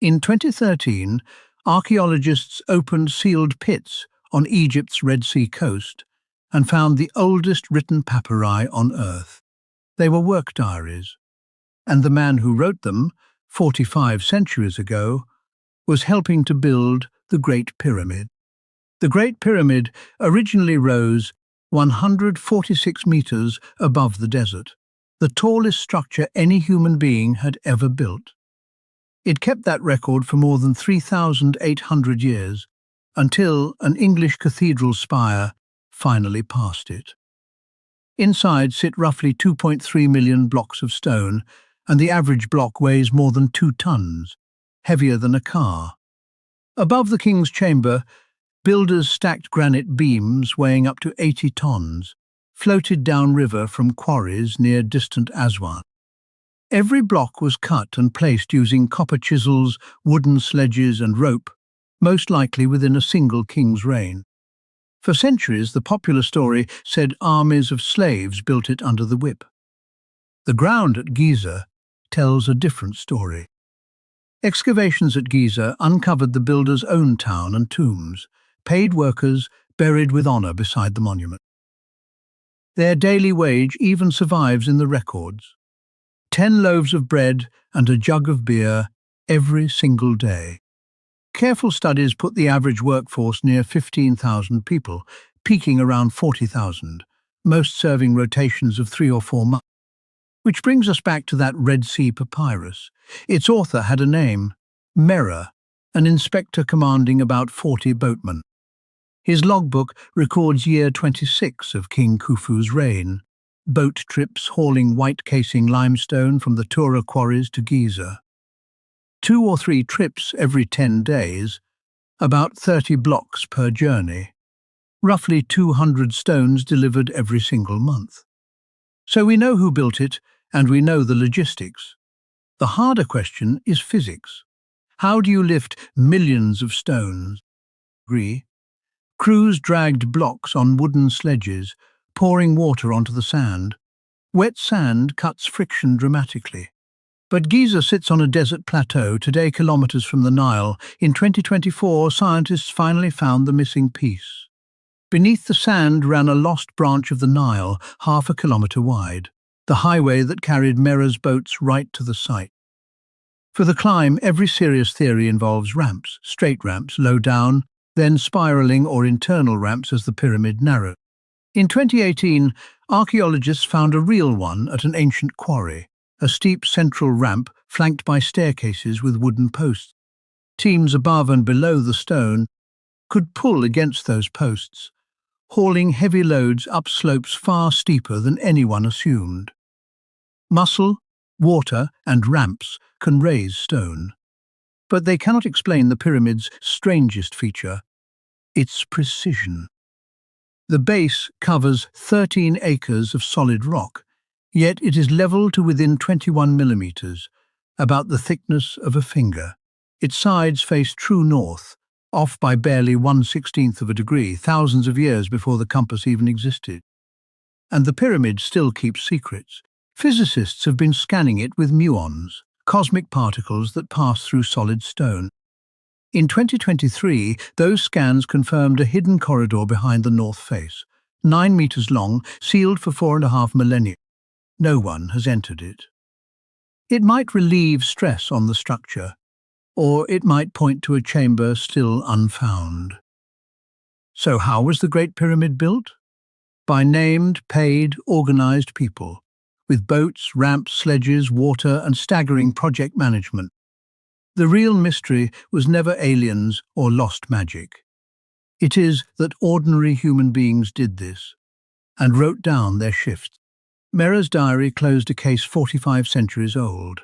In 2013, archaeologists opened sealed pits on Egypt's Red Sea coast and found the oldest written papyri on Earth. They were work diaries, and the man who wrote them, 45 centuries ago, was helping to build the Great Pyramid. The Great Pyramid originally rose 146 meters above the desert, the tallest structure any human being had ever built. It kept that record for more than 3,800 years, until an English cathedral spire finally passed it. Inside sit roughly 2.3 million blocks of stone, and the average block weighs more than 2 tons, heavier than a car. Above the king's chamber, builders stacked granite beams weighing up to 80 tons, floated downriver from quarries near distant Aswan. Every block was cut and placed using copper chisels, wooden sledges and rope, most likely within a single king's reign. For centuries, the popular story said armies of slaves built it under the whip. The ground at Giza tells a different story. Excavations at Giza uncovered the builder's own town and tombs, paid workers buried with honor beside the monument. Their daily wage even survives in the records. 10 loaves of bread and a jug of beer every single day. Careful studies put the average workforce near 15,000 people, peaking around 40,000, most serving rotations of 3 or 4 months. Which brings us back to that Red Sea papyrus. Its author had a name, Merah, an inspector commanding about 40 boatmen. His logbook records year 26 of King Khufu's reign, boat trips hauling white casing limestone from the Tura quarries to Giza. 2 or 3 trips every 10 days, about 30 blocks per journey, roughly 200 stones delivered every single month. So we know who built it, and we know the logistics. The harder question is physics. How do you lift millions of stones? Crews dragged blocks on wooden sledges, pouring water onto the sand. Wet sand cuts friction dramatically. But Giza sits on a desert plateau, today kilometers from the Nile. In 2024, scientists finally found the missing piece. Beneath the sand ran a lost branch of the Nile, half a kilometer wide, the highway that carried Merah's boats right to the site. For the climb, every serious theory involves ramps, straight ramps, low down, then spiraling or internal ramps as the pyramid narrowed. In 2018, archaeologists found a real one at an ancient quarry, a steep central ramp flanked by staircases with wooden posts. Teams above and below the stone could pull against those posts, hauling heavy loads up slopes far steeper than anyone assumed. Muscle, water, and ramps can raise stone, but they cannot explain the pyramid's strangest feature, its precision. The base covers 13 acres of solid rock, yet it is level to within 21 millimeters, about the thickness of a finger. Its sides face true north, off by barely 1/16 of a degree, thousands of years before the compass even existed. And the pyramid still keeps secrets. Physicists have been scanning it with muons, cosmic particles that pass through solid stone. In 2023, those scans confirmed a hidden corridor behind the north face, 9 meters long, sealed for 4.5 millennia. No one has entered it. It might relieve stress on the structure, or it might point to a chamber still unfound. So how was the Great Pyramid built? By named, paid, organized people, with boats, ramps, sledges, water, and staggering project management. The real mystery was never aliens or lost magic. It is that ordinary human beings did this, and wrote down their shifts. Merah's diary closed a case 45 centuries old.